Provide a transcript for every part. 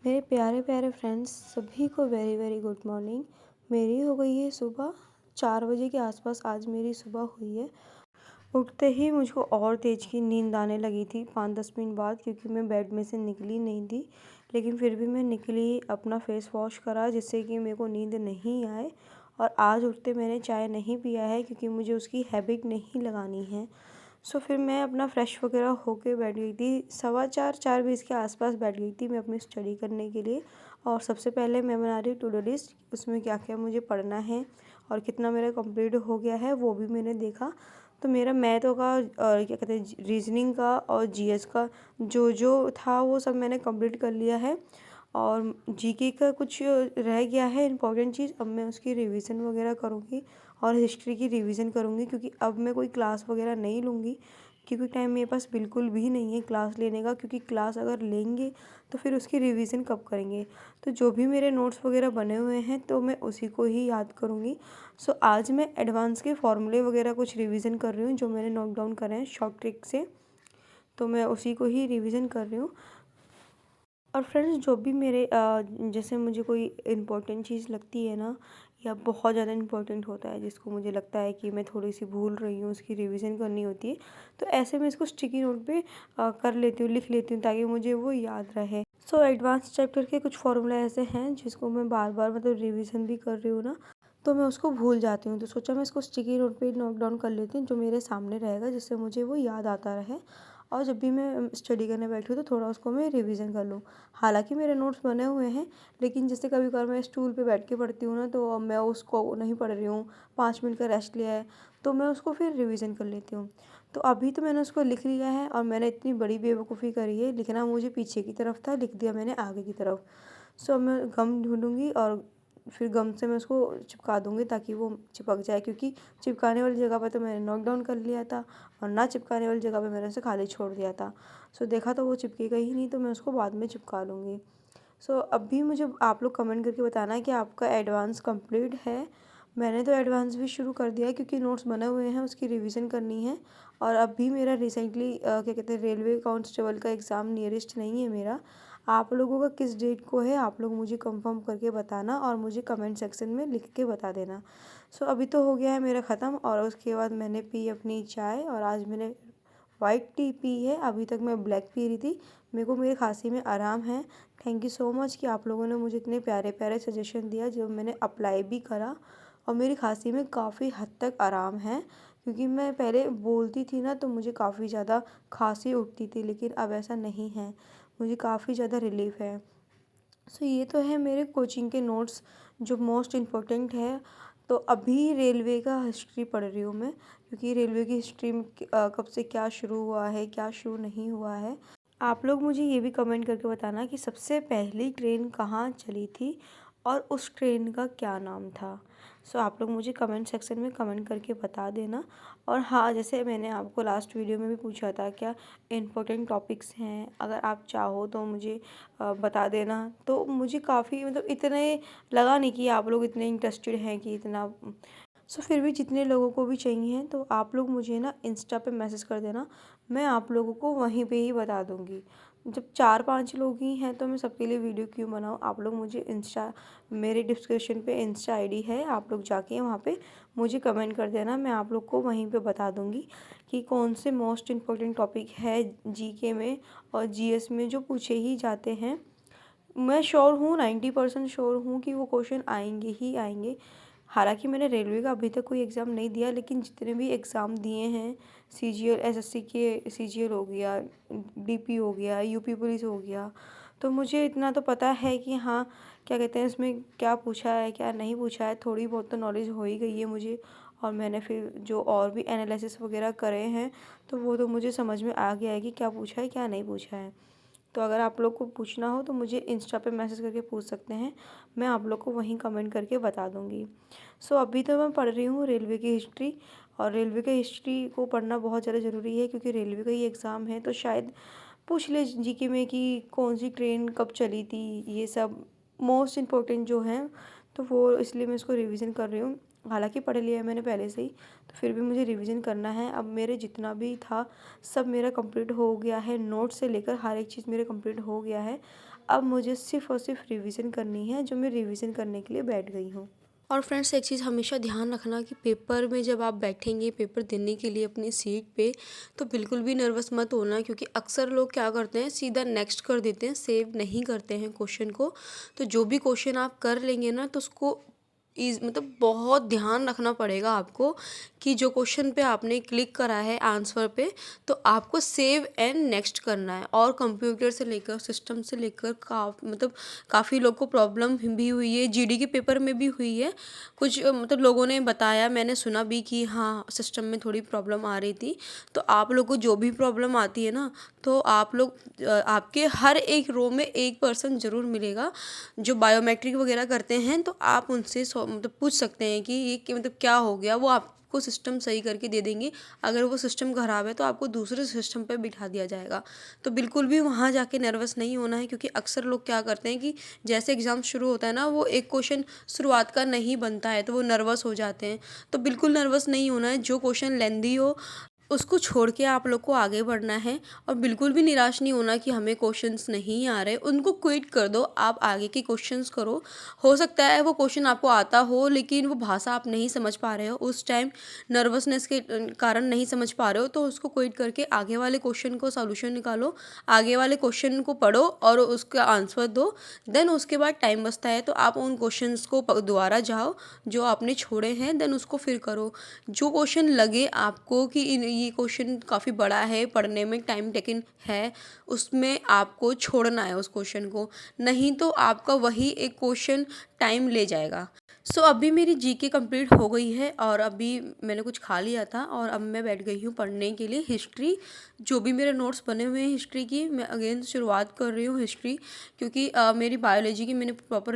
मेरे प्यारे प्यारे फ्रेंड्स सभी को वेरी वेरी गुड मॉर्निंग। मेरी हो गई है सुबह 4 बजे के आसपास। आज मेरी सुबह हुई है। उठते ही मुझको और तेज़ की नींद आने लगी थी 5-10 मिनट बाद, क्योंकि मैं बेड में से निकली नहीं थी। लेकिन फिर भी मैं निकली, अपना फेस वॉश करा जिससे कि मेरे को नींद नहीं आए। और आज उठते मैंने चाय नहीं पिया है क्योंकि मुझे उसकी हैबिट नहीं लगानी है। सो फिर मैं अपना फ़्रेश वगैरह होके बैठ गई थी। 4:15 के आसपास बैठ गई थी मैं अपनी स्टडी करने के लिए। और सबसे पहले मैं बना रही हूँ टू डू लिस्ट, उसमें क्या क्या मुझे पढ़ना है और कितना मेरा कंप्लीट हो गया है वो भी मैंने देखा। तो मेरा मैथों का और क्या कहते हैं रीजनिंग का और जीएस का जो जो था वो सब मैंने कंप्लीट कर लिया है। और जीके का कुछ रह गया है इम्पोर्टेंट चीज़, अब मैं उसकी रिवीजन वगैरह करूँगी। और हिस्ट्री की रिवीजन करूँगी क्योंकि अब मैं कोई क्लास वगैरह नहीं लूँगी, क्योंकि टाइम मेरे पास बिल्कुल भी नहीं है क्लास लेने का। क्योंकि क्लास अगर लेंगे तो फिर उसकी रिवीजन कब करेंगे। तो जो भी मेरे नोट्स वगैरह बने हुए हैं तो मैं उसी को ही याद करूँगी। सो आज मैं एडवांस के फॉर्मूले वगैरह कुछ रिवीजन कर रही हूँ जो मैंने नोट डाउन करे हैं शॉर्ट ट्रिक से। तो मैं उसी को ही रिवीजन कर रही हूँ। और फ्रेंड्स जो भी मेरे जैसे मुझे कोई इम्पोर्टेंट चीज़ लगती है ना, या बहुत ज़्यादा इम्पोर्टेंट होता है जिसको मुझे लगता है कि मैं थोड़ी सी भूल रही हूँ, उसकी रिवीजन करनी होती है, तो ऐसे मैं इसको स्टिकी नोट पे कर लेती हूँ, लिख लेती हूँ ताकि मुझे वो याद रहे। सो एडवांस चैप्टर के कुछ फॉर्मूला ऐसे हैं जिसको मैं बार बार मतलब रिविज़न भी कर रही हूँ ना, तो मैं उसको भूल जाती हूँ। तो सोचा मैं इसको स्टिकी नोट पे नोट डाउन कर लेती हूँ जो मेरे सामने रहेगा, जिससे मुझे वो याद आता रहे। और जब भी मैं स्टडी करने बैठी हूँ तो थोड़ा उसको मैं रिवीजन कर लूँ। हालांकि मेरे नोट्स बने हुए हैं, लेकिन जैसे कभी कभार मैं स्टूल पे बैठ के पढ़ती हूँ ना, तो अब मैं उसको नहीं पढ़ रही हूँ, 5 मिनट का रेस्ट लिया है, तो मैं उसको फिर रिवीजन कर लेती हूँ। तो अभी तो मैंने उसको लिख लिया है और मैंने इतनी बड़ी बेवकूफ़ी करी है, लिखना मुझे पीछे की तरफ था, लिख दिया मैंने आगे की तरफ। सो अब मैं गम ढूंढूंगी और फिर गम से मैं उसको चिपका दूंगी ताकि वो चिपक जाए, क्योंकि चिपकाने वाली जगह पर तो मैंने नोट डाउन कर लिया था और ना चिपकाने वाली जगह पे मैंने उसे खाली छोड़ दिया था। सो देखा तो वो चिपकेगा ही नहीं, तो मैं उसको बाद में चिपका लूँगी। सो अब भी मुझे आप लोग कमेंट करके बताना है कि आपका एडवांस कंप्लीट है। मैंने तो एडवांस भी शुरू कर दिया है क्योंकि नोट्स बने हुए हैं, उसकी रिवीजन करनी है। और अब भी मेरा रिसेंटली क्या कहते हैं रेलवे कांस्टेबल का एग्ज़ाम नियरेस्ट नहीं है मेरा। आप लोगों का किस डेट को है आप लोग मुझे कंफर्म करके बताना और मुझे कमेंट सेक्शन में लिख के बता देना। सो अभी तो हो गया है मेरा ख़त्म, और उसके बाद मैंने पी अपनी चाय, और आज मैंने वाइट टी पी है, अभी तक मैं ब्लैक पी रही थी। मेरे को मेरी खांसी में आराम है। थैंक यू सो मच कि आप लोगों ने मुझे इतने प्यारे प्यारे सजेशन दिया जो मैंने अप्लाई भी करा। और मेरी खांसी में काफ़ी हद तक आराम है, क्योंकि मैं पहले बोलती थी ना तो मुझे काफ़ी ज़्यादा खांसी उठती थी, लेकिन अब ऐसा नहीं है, मुझे काफ़ी ज़्यादा रिलीफ है। सो ये तो है मेरे कोचिंग के नोट्स जो मोस्ट इम्पोर्टेंट है। तो अभी रेलवे का हिस्ट्री पढ़ रही हूँ मैं, क्योंकि रेलवे की हिस्ट्री में कब से क्या शुरू हुआ है, क्या शुरू नहीं हुआ है। आप लोग मुझे ये भी कमेंट करके बताना कि सबसे पहली ट्रेन कहाँ चली थी और उस ट्रेन का क्या नाम था। सो आप लोग मुझे कमेंट सेक्शन में कमेंट करके बता देना। और हाँ, जैसे मैंने आपको लास्ट वीडियो में भी पूछा था क्या इम्पोर्टेंट टॉपिक्स हैं, अगर आप चाहो तो मुझे बता देना। तो मुझे काफ़ी मतलब इतने लगा नहीं कि आप लोग इतने इंटरेस्टेड हैं कि इतना। सो फिर भी जितने लोगों को भी चाहिए हैं तो आप लोग मुझे ना इंस्टा पे मैसेज कर देना, मैं आप लोगों को वहीं पे ही बता दूँगी। जब 4-5 लोग ही हैं तो मैं सबके लिए वीडियो क्यों बनाऊँ। आप लोग मुझे इंस्टा, मेरे डिस्क्रिप्शन पे इंस्टा आईडी है, आप लोग जाके वहाँ पे मुझे कमेंट कर देना, मैं आप लोग को वहीं पे बता दूँगी कि कौन से मोस्ट इम्पोर्टेंट टॉपिक है जीके में और जीएस में जो पूछे ही जाते हैं। मैं श्योर हूँ, 90% श्योर हूँ कि वो क्वेश्चन आएंगे ही आएंगे। हालांकि मैंने रेलवे का अभी तक कोई एग्ज़ाम नहीं दिया, लेकिन जितने भी एग्ज़ाम दिए हैं, सीजीएल एसएससी के सीजीएल हो गया, डीपी हो गया, यूपी पुलिस हो गया, तो मुझे इतना तो पता है कि हाँ क्या कहते हैं इसमें क्या पूछा है क्या नहीं पूछा है। थोड़ी बहुत तो नॉलेज हो ही गई है मुझे। और मैंने फिर जो और भी एनालिसिस वगैरह करे हैं तो वो तो मुझे समझ में आ गया है कि क्या पूछा है क्या नहीं पूछा है। तो अगर आप लोग को पूछना हो तो मुझे इंस्टा पे मैसेज करके पूछ सकते हैं, मैं आप लोग को वहीं कमेंट करके बता दूँगी। सो अभी तो मैं पढ़ रही हूँ रेलवे की हिस्ट्री, और रेलवे की हिस्ट्री को पढ़ना बहुत ज़्यादा ज़रूरी है क्योंकि रेलवे का ही एग्ज़ाम है, तो शायद पूछ ले जीके में कि कौन सी ट्रेन कब चली थी, ये सब मोस्ट इम्पोर्टेंट जो हैं, तो वो इसलिए मैं इसको रिवीजन कर रही हूँ। हालांकि पढ़ लिया है मैंने पहले से ही, तो फिर भी मुझे रिवीजन करना है। अब मेरे जितना भी था सब मेरा कंप्लीट हो गया है, नोट से लेकर हर एक चीज़ मेरे कंप्लीट हो गया है। अब मुझे सिर्फ़ और सिर्फ रिवीजन करनी है, जो मैं रिवीजन करने के लिए बैठ गई हूँ। और फ्रेंड्स, एक चीज़ हमेशा ध्यान रखना कि पेपर में जब आप बैठेंगे पेपर देने के लिए अपनी सीट पे, तो बिल्कुल भी नर्वस मत होना, क्योंकि अक्सर लोग क्या करते हैं, सीधा नेक्स्ट कर देते हैं, सेव नहीं करते हैं क्वेश्चन को। तो जो भी क्वेश्चन आप कर लेंगे ना, तो उसको मतलब बहुत ध्यान रखना पड़ेगा आपको कि जो क्वेश्चन पे आपने क्लिक करा है आंसर पे, तो आपको सेव एंड नेक्स्ट करना है। और कंप्यूटर से लेकर सिस्टम से लेकर मतलब काफ़ी लोग को प्रॉब्लम भी हुई है, जीडी के पेपर में भी हुई है। कुछ मतलब लोगों ने बताया, मैंने सुना भी कि हाँ सिस्टम में थोड़ी प्रॉब्लम आ रही थी। तो आप लोग को जो भी प्रॉब्लम आती है ना, तो आप लोग आपके हर एक रो में एक पर्सन ज़रूर मिलेगा जो बायोमेट्रिक वगैरह करते हैं। तो आप उनसे मतलब पूछ सकते हैं कि ये मतलब क्या हो गया, वो आपको सिस्टम सही करके दे देंगे। अगर वो सिस्टम ख़राब है तो आपको दूसरे सिस्टम पे बिठा दिया जाएगा। तो बिल्कुल भी वहाँ जाके नर्वस नहीं होना है, क्योंकि अक्सर लोग क्या करते हैं कि जैसे एग्ज़ाम शुरू होता है ना, वो एक क्वेश्चन शुरुआत का नहीं बनता है तो वो नर्वस हो जाते हैं। तो बिल्कुल नर्वस नहीं होना है, जो क्वेश्चन लेंदी हो उसको छोड़ के आप लोग को आगे बढ़ना है। और बिल्कुल भी निराश नहीं होना कि हमें क्वेश्चंस नहीं आ रहे, उनको क्विट कर दो, आप आगे के क्वेश्चंस करो। हो सकता है वो क्वेश्चन आपको आता हो लेकिन वो भाषा आप नहीं समझ पा रहे हो, उस टाइम नर्वसनेस के कारण नहीं समझ पा रहे हो, तो उसको क्विट करके आगे वाले क्वेश्चन को सॉल्यूशन निकालो, आगे वाले क्वेश्चन को पढ़ो और उसका आंसर दो। देन उसके बाद टाइम बचता है तो आप उन क्वेश्चंस को दोबारा जाओ जो आपने छोड़े हैं, देन उसको फिर करो। जो क्वेश्चन लगे आपको कि ये क्वेश्चन काफ़ी बड़ा है, पढ़ने में टाइम टेकन है, उसमें आपको छोड़ना है उस क्वेश्चन को, नहीं तो आपका वही एक क्वेश्चन टाइम ले जाएगा। सो अभी मेरी जीके कंप्लीट हो गई है और अभी मैंने कुछ खा लिया था और अब मैं बैठ गई हूँ पढ़ने के लिए हिस्ट्री। जो भी मेरे नोट्स बने हुए हैं हिस्ट्री की, मैं अगेन शुरुआत कर रही हूँ हिस्ट्री, क्योंकि मेरी बायोलॉजी की मैंने प्रॉपर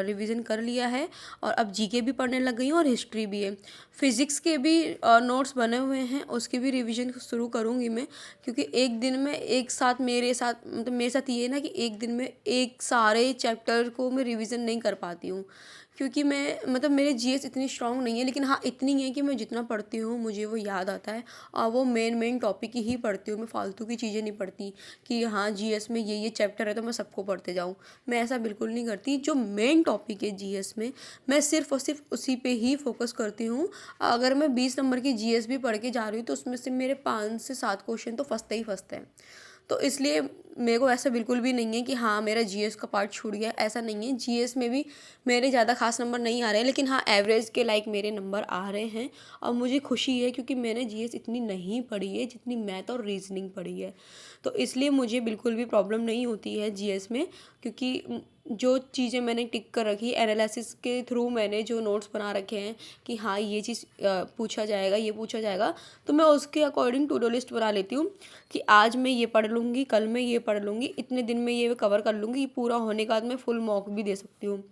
रिवीजन कर लिया है और अब जीके भी पढ़ने लग गई हूँ और हिस्ट्री भी है। फिज़िक्स के भी नोट्स बने हुए हैं, उसकी भी रिवीजन शुरू करूँगी मैं, क्योंकि एक दिन में एक साथ मेरे साथ ये है ना कि एक दिन में एक सारे चैप्टर को मैं रिवीजन नहीं कर पाती हूँ, क्योंकि मैं मतलब मेरे जीएस इतनी स्ट्रांग नहीं है, लेकिन हाँ इतनी है कि मैं जितना पढ़ती हूँ मुझे वो याद आता है और वो मेन टॉपिक ही पढ़ती हूँ। मैं फालतू की चीज़ें नहीं पढ़ती कि हाँ जीएस में ये चैप्टर है तो मैं सबको पढ़ते जाऊँ, मैं ऐसा बिल्कुल नहीं करती। जो मेन टॉपिक है जीएस में, मैं सिर्फ और सिर्फ उसी पे ही फोकस करती हूँ। अगर मैं 20 नंबर की जीएस भी पढ़ के जा रही हूँ तो उसमें से मेरे 5 से 7 क्वेश्चन तो फंसते ही फंसते हैं। तो इसलिए मेरे को ऐसा बिल्कुल भी नहीं है कि हाँ मेरा जीएस का पार्ट छूट गया, ऐसा नहीं है। जीएस में भी मेरे ज़्यादा खास नंबर नहीं आ रहे हैं, लेकिन हाँ एवरेज के लाइक मेरे नंबर आ रहे हैं और मुझे खुशी है, क्योंकि मैंने जीएस इतनी नहीं पढ़ी है जितनी मैथ और रीजनिंग पढ़ी है। तो इसलिए मुझे बिल्कुल भी प्रॉब्लम नहीं होती है जीएस में, क्योंकि जो चीज़ें मैंने टिक कर रखी, एनालिसिस के थ्रू मैंने जो नोट्स बना रखे हैं कि हाँ ये चीज़ पूछा जाएगा, ये पूछा जाएगा, तो मैं उसके अकॉर्डिंग टू डू लिस्ट बना लेती हूँ कि आज मैं ये पढ़ लूँगी, कल मैं ये पढ़ लूँगी, इतने दिन में ये कवर कर लूँगी। पूरा होने के बाद मैं फुल मॉक भी दे सकती हूँ।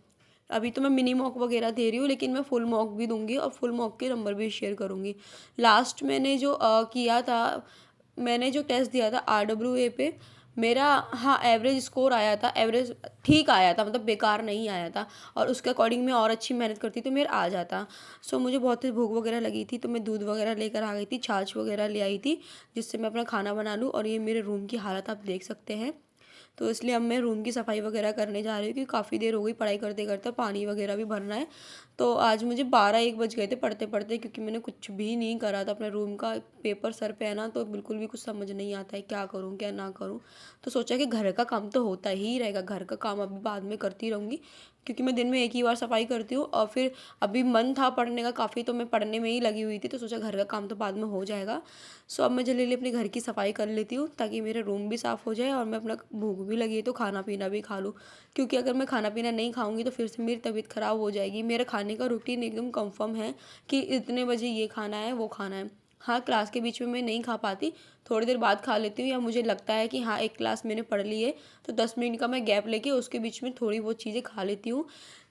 अभी तो मैं मिनी मॉक वगैरह दे रही हूँ, लेकिन मैं फुल मॉक भी दूंगी और फुल मॉक के नंबर भी शेयर करूँगी। लास्ट मैंने जो किया था, मैंने जो टेस्ट दिया था आरडब्ल्यूए पे, मेरा हाँ एवरेज स्कोर आया था, एवरेज ठीक आया था, मतलब बेकार नहीं आया था। और उसके अकॉर्डिंग मैं और अच्छी मेहनत करती तो मेरा आ जाता। सो मुझे बहुत तेज़ भूख वगैरह लगी थी, तो मैं दूध वगैरह लेकर आ गई थी, छाछ वगैरह ले आई थी, जिससे मैं अपना खाना बना लूँ। और ये मेरे रूम की हालत आप देख सकते हैं। तो इसलिए अब मैं रूम की सफाई वगैरह करने जा रही हूँ, क्योंकि काफ़ी देर हो गई पढ़ाई करते करते, पानी वगैरह भी भरना है। तो आज मुझे 12-1 बज गए थे पढ़ते पढ़ते, क्योंकि मैंने कुछ भी नहीं करा था। अपने रूम का पेपर सर पे है ना, तो बिल्कुल भी कुछ समझ नहीं आता है क्या करूँ क्या ना करूँ। तो सोचा कि घर का काम तो होता ही रहेगा, घर का काम अभी बाद में करती रहूँगी, क्योंकि मैं दिन में एक ही बार सफाई करती हूँ। और फिर अभी मन था पढ़ने का काफ़ी, तो मैं पढ़ने में ही लगी हुई थी, तो सोचा घर का काम तो बाद में हो जाएगा। सो अब मैं जल्दी जल्दी अपने घर की सफाई कर लेती हूँ, ताकि मेरा रूम भी साफ़ हो जाए और मैं अपना भूख भी लगी है तो खाना पीना भी खा लूँ। क्योंकि अगर मैं खाना पीना नहीं खाऊंगी तो फिर से मेरी तबीयत ख़राब हो जाएगी। मेरा खाने का रूटीन एकदम कंफर्म है कि इतने बजे ये खाना है वो खाना है। हाँ क्लास के बीच में मैं नहीं खा पाती, थोड़ी देर बाद खा लेती हूँ, या मुझे लगता है कि हाँ एक क्लास मैंने पढ़ ली है तो 10 मिनट का मैं गैप लेके उसके बीच में थोड़ी बहुत चीज़ें खा लेती हूँ,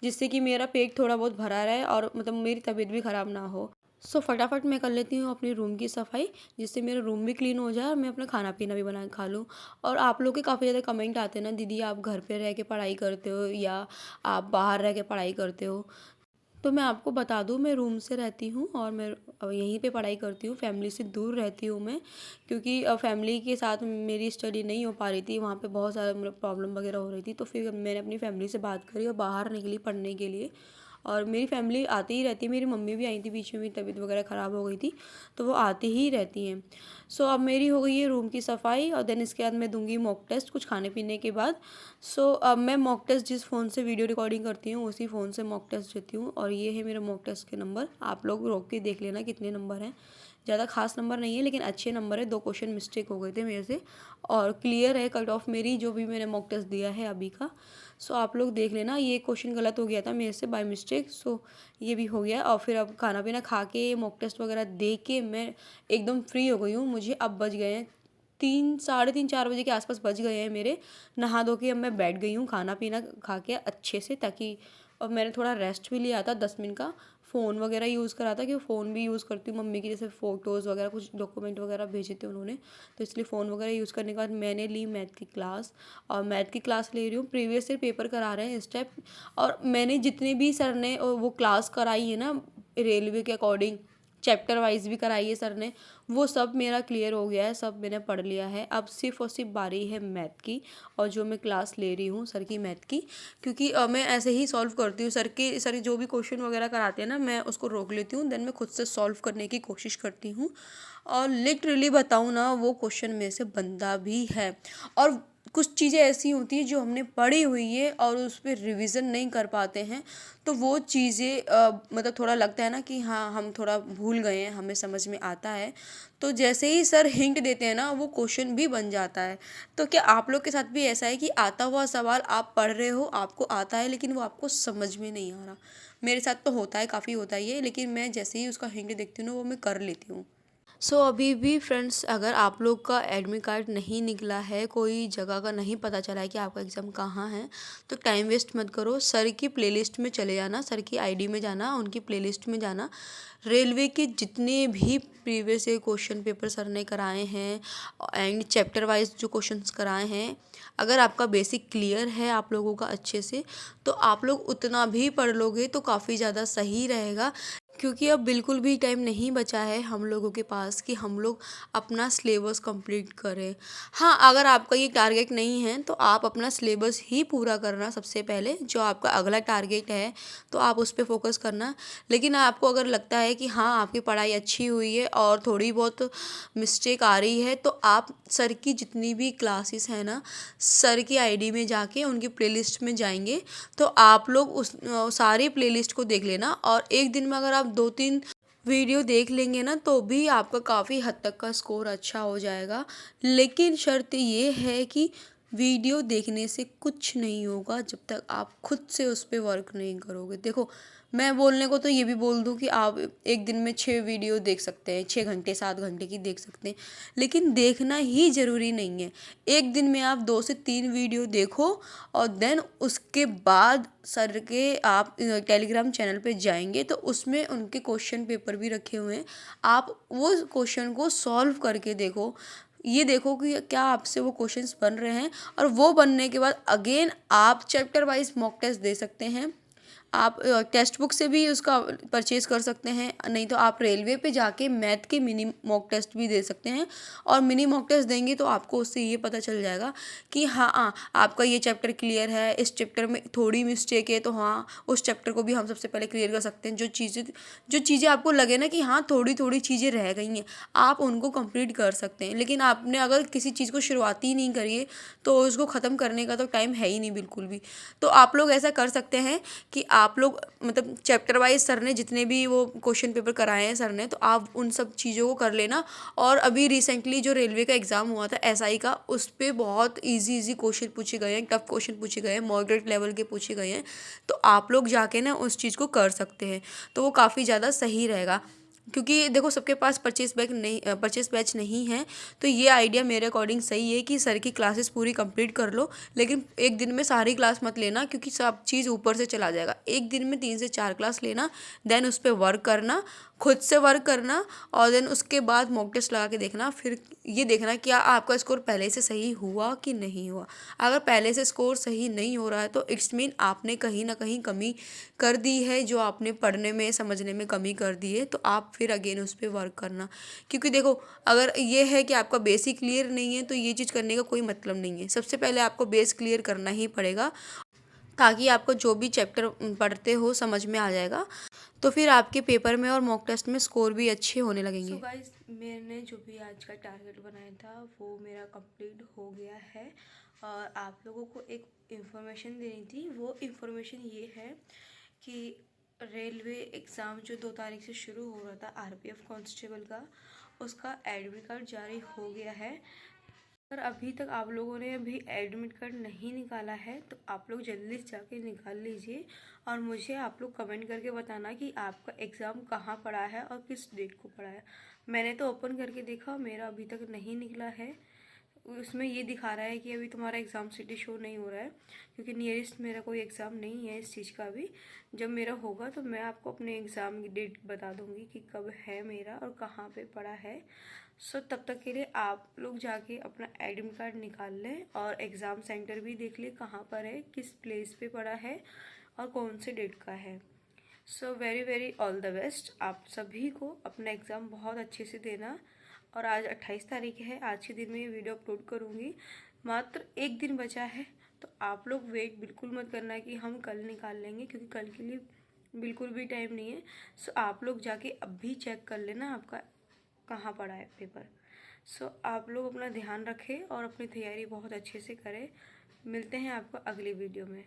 जिससे कि मेरा पेट थोड़ा बहुत भरा रहे और मतलब मेरी तबीयत भी ख़राब ना हो। सो फटाफट मैं कर लेती हूँ अपने रूम की सफाई, जिससे मेरा रूम भी क्लीन हो जाए और मैं अपना खाना पीना भी बना के खा लूँ। और आप लोग के काफ़ी ज़्यादा कमेंट आते हैं ना, दीदी आप घर पे रह के पढ़ाई करते हो या आप बाहर रह के पढ़ाई करते हो। तो मैं आपको बता दूँ, मैं रूम से रहती हूँ और मैं यहीं पे पढ़ाई करती हूँ, फैमिली से दूर रहती हूँ मैं, क्योंकि फैमिली के साथ मेरी स्टडी नहीं हो पा रही थी, वहाँ पे बहुत सारा मतलब प्रॉब्लम वगैरह हो रही थी। तो फिर मैंने अपनी फैमिली से बात करी और बाहर निकली पढ़ने के लिए। और मेरी फैमिली आती ही रहती है, मेरी मम्मी भी आई थी, बीच में मेरी तबीयत वगैरह ख़राब हो गई थी, तो वो आती ही रहती हैं। सो अब मेरी हो गई है रूम की सफाई, और देन इसके बाद मैं दूंगी मॉक टेस्ट कुछ खाने पीने के बाद। सो अब मैं मॉक टेस्ट जिस फ़ोन से वीडियो रिकॉर्डिंग करती हूँ उसी फ़ोन से मॉक टेस्ट देती हूँ। और ये है मेरा मॉक टेस्ट के नंबर, आप लोग रोक के देख लेना कितने नंबर हैं। ज़्यादा खास नंबर नहीं है लेकिन अच्छे नंबर है, 2 क्वेश्चन मिस्टेक हो गए थे मेरे से, और क्लियर है कट ऑफ मेरी जो भी मैंने मॉक टेस्ट दिया है अभी का। सो आप लोग देख लेना, ये क्वेश्चन गलत हो गया था मेरे से बाय मिस्टेक, सो ये भी हो गया। और फिर अब खाना पीना खा के मॉक टेस्ट वगैरह दे के मैं एकदम फ्री हो गई हूँ। मुझे अब बज गए हैं 3, साढ़े 3, 4 बजे के आसपास बज गए हैं मेरे। नहा धो के अब मैं बैठ गई हूँ खाना पीना खा के अच्छे से, ताकि अब मैंने थोड़ा रेस्ट भी लिया था 10 मिनट का, फ़ोन वगैरह यूज़ करा था, क्योंकि फ़ोन भी यूज़ करती हूँ मम्मी की, जैसे फ़ोटोज़ वगैरह कुछ डॉक्यूमेंट वगैरह भेजे थे उन्होंने, तो इसलिए फ़ोन वगैरह यूज़ करने के बाद मैंने ली मैथ की क्लास। और मैथ की क्लास ले रही हूँ, प्रीवियस ईयर पेपर करा रहे हैं इस टाइप। और मैंने जितने भी सर ने वो क्लास कराई है ना रेलवे के अकॉर्डिंग, चैप्टर वाइज भी कराई है सर ने, वो सब मेरा क्लियर हो गया है, सब मैंने पढ़ लिया है। अब सिर्फ और सिर्फ बारी है मैथ की, और जो मैं क्लास ले रही हूँ सर की मैथ की, क्योंकि मैं ऐसे ही सॉल्व करती हूँ। सर जो भी क्वेश्चन वगैरह कराते हैं ना, मैं उसको रोक लेती हूँ, देन मैं खुद से सॉल्व करने की कोशिश करती हूँ। और लिटरली बताऊँ ना, वो क्वेश्चन मेरे से बनता भी है। और कुछ चीज़ें ऐसी होती हैं जो हमने पढ़ी हुई है और उस पर रिवीजन नहीं कर पाते हैं, तो वो चीज़ें मतलब थोड़ा लगता है ना कि हाँ हम थोड़ा भूल गए हैं, हमें समझ में आता है। तो जैसे ही सर हिंट देते हैं ना, वो क्वेश्चन भी बन जाता है। तो क्या आप लोग के साथ भी ऐसा है कि आता हुआ सवाल आप पढ़ रहे हो, आपको आता है, लेकिन वो आपको समझ में नहीं आ रहा? मेरे साथ तो होता है, काफ़ी होता है ये, लेकिन मैं जैसे ही उसका हिंट देखती हूँ ना, वो मैं कर लेती हूँ। अभी भी फ्रेंड्स, अगर आप लोग का एडमिट कार्ड नहीं निकला है, कोई जगह का नहीं पता चला है कि आपका एग्ज़ाम कहाँ है, तो टाइम वेस्ट मत करो, सर की प्लेलिस्ट में चले जाना, सर की आईडी में जाना, उनकी प्लेलिस्ट में जाना। रेलवे के जितने भी previous year question paper sir ने कराए हैं एंड चैप्टर वाइज जो क्वेश्चंस कराए हैं, अगर आपका बेसिक क्लियर है आप लोगों का अच्छे से, तो आप लोग उतना भी पढ़ लोगे तो काफ़ी ज़्यादा सही रहेगा। क्योंकि अब बिल्कुल भी टाइम नहीं बचा है हम लोगों के पास कि हम लोग अपना सिलेबस कंप्लीट करें। हाँ, अगर आपका ये टारगेट नहीं है तो आप अपना सिलेबस ही पूरा करना सबसे पहले, जो आपका अगला टारगेट है तो आप उस पर फोकस करना। लेकिन आपको अगर लगता है कि हाँ आपकी पढ़ाई अच्छी हुई है और थोड़ी बहुत मिस्टेक आ रही है, तो आप सर की जितनी भी क्लासेस हैं ना, सर की आईडी में जाके उनकी प्लेलिस्ट में जाएंगे, तो आप लोग उस सारी प्लेलिस्ट को देख लेना। और एक दिन में अगर आप 2-3 वीडियो देख लेंगे ना, तो भी आपका काफ़ी हद तक का स्कोर अच्छा हो जाएगा। लेकिन शर्त ये है कि वीडियो देखने से कुछ नहीं होगा जब तक आप खुद से उस पर वर्क नहीं करोगे। देखो, मैं बोलने को तो ये भी बोल दूँ कि आप एक दिन में 6 वीडियो देख सकते हैं, 6 घंटे 7 घंटे की देख सकते हैं, लेकिन देखना ही ज़रूरी नहीं है। एक दिन में आप 2 से 3 वीडियो देखो, और देन उसके बाद सर के आप टेलीग्राम चैनल पे जाएंगे तो उसमें उनके क्वेश्चन पेपर भी रखे हुए हैं, आप वो क्वेश्चन को सॉल्व करके देखो। ये देखो कि क्या आपसे वो क्वेश्चंस बन रहे हैं, और वो बनने के बाद अगेन आप चैप्टर वाइज मॉक टेस्ट दे सकते हैं। आप टेक्स्ट बुक से भी उसका परचेज़ कर सकते हैं, नहीं तो आप रेलवे पे जाके मैथ के मिनी मॉक टेस्ट भी दे सकते हैं। और मिनी मॉक टेस्ट देंगे तो आपको उससे ये पता चल जाएगा कि हाँ आपका ये चैप्टर क्लियर है, इस चैप्टर में थोड़ी मिस्टेक है, तो हाँ उस चैप्टर को भी हम सबसे पहले क्लियर कर सकते हैं। जो चीज़ें आपको लगे ना कि हाँ थोड़ी थोड़ी चीज़ें रह गई हैं, आप उनको कंप्लीट कर सकते हैं। लेकिन आपने अगर किसी चीज़ को शुरुआत ही नहीं करी है, तो उसको ख़त्म करने का तो टाइम है ही नहीं बिल्कुल भी। तो आप लोग ऐसा कर सकते हैं कि आप लोग मतलब चैप्टर वाइज सर ने जितने भी वो क्वेश्चन पेपर कराए हैं सर ने, तो आप उन सब चीज़ों को कर लेना। और अभी रिसेंटली जो रेलवे का एग्ज़ाम हुआ था एसआई का, उस पर बहुत इजी क्वेश्चन पूछे गए हैं, टफ क्वेश्चन पूछे गए हैं, मॉडरेट लेवल के पूछे गए हैं, तो आप लोग जाके ना उस चीज़ को कर सकते हैं, तो वो काफ़ी ज़्यादा सही रहेगा। क्योंकि देखो सबके पास परचेस बैच नहीं है, तो ये आइडिया मेरे अकॉर्डिंग सही है कि सर की क्लासेस पूरी कंप्लीट कर लो, लेकिन एक दिन में सारी क्लास मत लेना, क्योंकि सब चीज़ ऊपर से चला जाएगा। एक दिन में 3 से 4 क्लास लेना, देन उस पर वर्क करना, खुद से वर्क करना और देन उसके बाद मॉक टेस्ट लगा के देखना। फिर ये देखना क्या आपका स्कोर पहले से सही हुआ कि नहीं हुआ। अगर पहले से स्कोर सही नहीं हो रहा है तो इट्स मीन आपने कहीं ना कहीं कमी कर दी है, जो आपने पढ़ने में समझने में कमी कर दी है, तो आप फिर अगेन उस पर वर्क करना। क्योंकि देखो, अगर ये है कि आपका बेसिक क्लियर नहीं है तो ये चीज़ करने का कोई मतलब नहीं है। सबसे पहले आपको बेस क्लियर करना ही पड़ेगा, ताकि आपको जो भी चैप्टर पढ़ते हो समझ में आ जाएगा, तो फिर आपके पेपर में और मॉक टेस्ट में स्कोर भी अच्छे होने लगेंगे। सो गाइस, मैंने जो भी आज का टारगेट बनाया था वो मेरा कंप्लीट हो गया है। और आप लोगों को एक इन्फॉर्मेशन देनी थी। वो इन्फॉर्मेशन ये है कि रेलवे एग्ज़ाम जो 2 तारीख से शुरू हो रहा था आरपीएफ कांस्टेबल का, उसका एडमिट कार्ड जारी हो गया है। अगर अभी तक आप लोगों ने अभी एडमिट कार्ड नहीं निकाला है तो आप लोग जल्दी से जाके निकाल लीजिए। और मुझे आप लोग कमेंट करके बताना कि आपका एग्ज़ाम कहाँ पड़ा है और किस डेट को पड़ा है। मैंने तो ओपन करके देखा, मेरा अभी तक नहीं निकला है। उसमें ये दिखा रहा है कि अभी तुम्हारा एग्ज़ाम सिटी शो नहीं हो रहा है, क्योंकि नियरेस्ट मेरा कोई एग्ज़ाम नहीं है इस चीज़ का भी। जब मेरा होगा तो मैं आपको अपने एग्ज़ाम की डेट बता दूंगी कि कब है मेरा और कहाँ पे पड़ा है। सो तब तक के लिए आप लोग जाके अपना एडमिट कार्ड निकाल लें और एग्ज़ाम सेंटर भी देख लें कहाँ पर है, किस प्लेस पे पड़ा है और कौन से डेट का है। So very very all the best आप सभी को। अपना एग्ज़ाम बहुत अच्छे से देना। और आज 28 तारीख है, आज के दिन में ये वीडियो अपलोड करूँगी। मात्र एक दिन बचा है, तो आप लोग वेट बिल्कुल मत करना कि हम कल निकाल लेंगे, क्योंकि कल के लिए बिल्कुल भी टाइम नहीं है। सो आप लोग जाके अभी चेक कर लेना आपका कहाँ पड़ा है पेपर। सो आप लोग अपना ध्यान रखें और अपनी तैयारी बहुत अच्छे से करें। मिलते हैं आपको अगली वीडियो में।